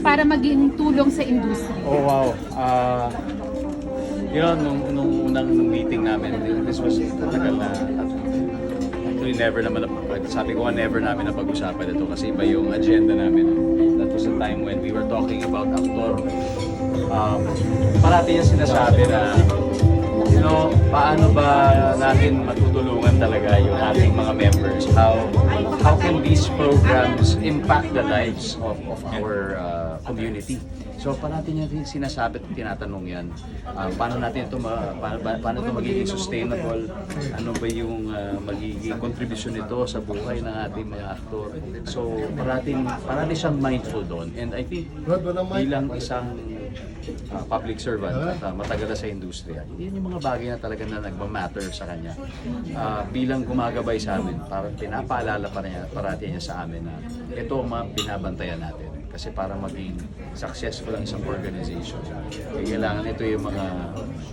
para maging tulong sa industriya? Oh wow. Nung unang meeting namin, this was matagal na. Actually, never naman, sabi ko nga never namin na pag-usapan ito kasi iba yung agenda namin. That was the time when we were talking about actor. Parati niya sinasabi na, paano ba natin matutulungan talaga yung ating mga members? How can these programs impact the lives of our community? So parati niya rin sinasabi at tinatanong yan. Paano natin ito paano ito magiging sustainable? Ano ba yung magiging contribution nito sa buhay ng ating mga aktor? So parati siyang mindful doon. And I think bilang isang public servant at matagal na sa industriya, yun yung mga bagay na talaga na nagmamatter sa kanya. Bilang gumagabay sa amin, parang pinapaalala parati niya sa amin na ito ang mga binabantayan natin. Kasi para maging successful ang isang organization, kailangan ito yung mga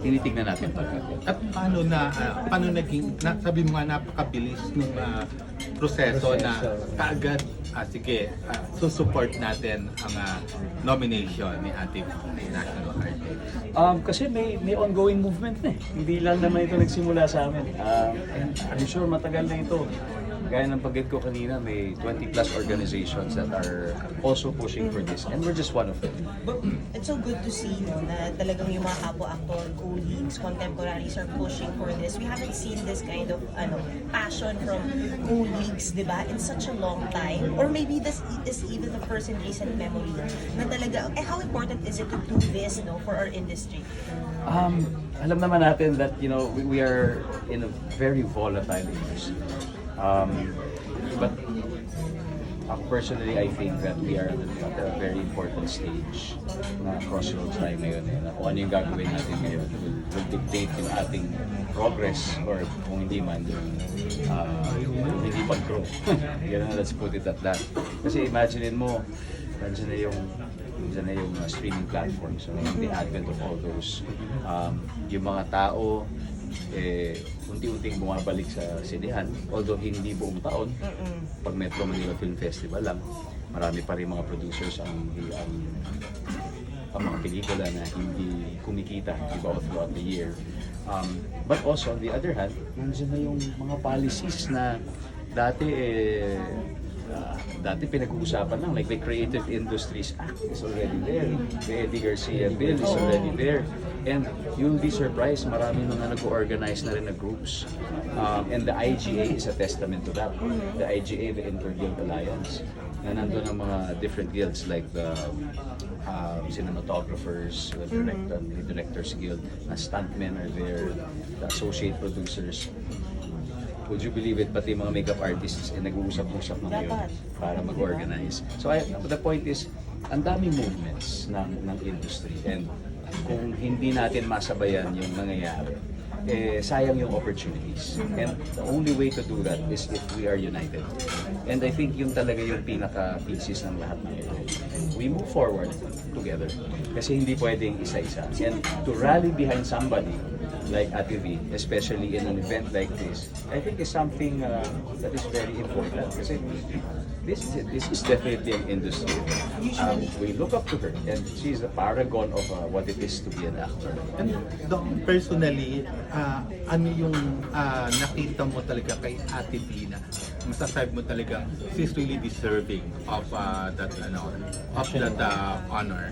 tinitignan natin pagkat. At paano naging, sabi mo nga napakabilis ng proseso na kaagad, susupport natin ang nomination ni Ate National Artist. Kasi may ongoing movement na eh. Hindi lang naman ito nagsimula sa amin. And I'm sure matagal na ito. Gaya ng pag-get ko kanina, may 20 plus organizations that are also pushing for this. And we're just one of them. But it's so good to see na talagang yung mga kapwa-actor, colleagues, contemporaries are pushing for this. We haven't seen this kind of passion from colleagues, di ba, in such a long time. Or maybe this is even the first in recent memory na talaga, how important is it to do this for our industry? Alam naman natin that we are in a very volatile industry. But personally, I think that we are at a very important stage na crossroads tayo ngayon. Kung ano yung gagawin natin ngayon will dictate yung ating progress or kung hindi man yung hindi pag-grow. Let's put it at that. Kasi imagine mo, nandiyan na yung streaming platforms, so the advent of all those, yung mga tao unti-unting bumabalik sa sinehan, although hindi buong taon. Pag Metro Manila Film Festival lang, marami pa rin mga producers ang mga pelikula na hindi kumikita, diba, throughout the year. But also on the other hand, nandiyan na yung mga policies na dati pinag-uusapan lang, like the Creative Industries Act is already there, the Eddie Garcia Bill is already there, and you'll be surprised, marami nang nag-organize na rin na groups, and the IGA is a testament to that. The IGA, the Inter-Guild Alliance, na nandun ang mga different guilds like the cinematographers, the Directors Guild, na stuntmen are there, the associate producers. Would you believe it, pati mga makeup artists nag-uusap-usap na ngayon para mag-organize. So the point is, ang daming movements ng industry, and kung hindi natin masabayan yung nangyayari, sayang yung opportunities. And the only way to do that is if we are united. And I think yung talaga yung pinaka-thesis ng lahat ng ito. We move forward together. Kasi hindi pwedeng isa-isa. And to rally behind somebody like Ate V, especially in an event like this, I think is something that is very important. Kasi this is definitely an industry. We look up to her, and she's the paragon of what it is to be an actor. And personally, ano yung nakita mo talaga kay Ate V na masasabi mo talaga she's really deserving of that honor?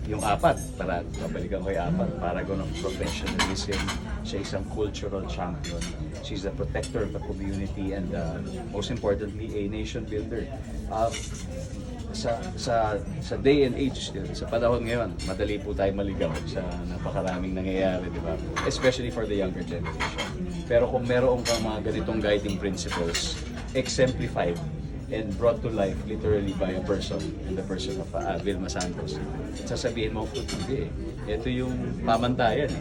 Yung apat, babalikan ko yung apat, paragon of professionalism. Siya isang cultural champion. She's the protector of the community, and most importantly, a nation builder. Sa day and age, sa panahon ngayon, madali po tayo maligaw sa napakaraming nangyayari, di ba? Especially for the younger generation. Pero kung meron kang mga ganitong guiding principles, exemplified and brought to life literally by a person, in the person of Vilma Santos, sasabihin mo, hindi ito yung pamantayan.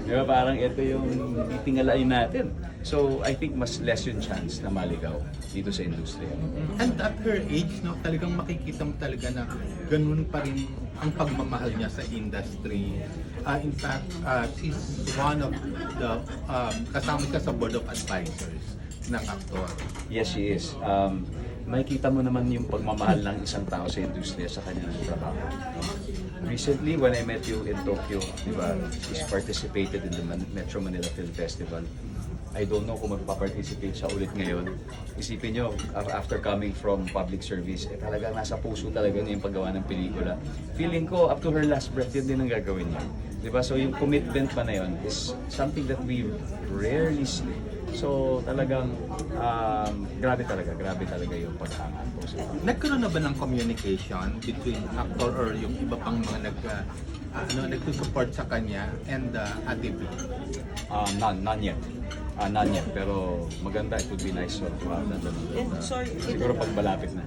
Di ba? Parang ito yung titingalain natin. So, I think mas less yung chance na maligaw dito sa industriya. And at her age, talagang makikita mo talaga na ganun pa rin ang pagmamahal niya sa industry. In fact, she's one of the, kasama siya sa board of advisors ng actor. Yes, she is. makikita mo naman yung pagmamahal ng isang tao sa industriya sa kanyang trabaho. Recently, when I met you in Tokyo, di ba, she's participated in the Metro Manila Film Festival. I don't know kung magpa-participate siya ulit ngayon. Isipin nyo, after coming from public service, talagang nasa puso talaga niya yung paggawa ng pelikula. Feeling ko, up to her last breath, yun din ang gagawin niya. Diba? So yung commitment pa na yun is something that we rarely see. So talagang, grabe talaga yung paghangan ko. So, Nagkaroon na ba ng communication between actor or yung iba pang mga nagsusupport sa kanya and Ate B? none yet. None yet. Pero maganda, it would be nice to have that. And sorry, Siguro pag malapit na.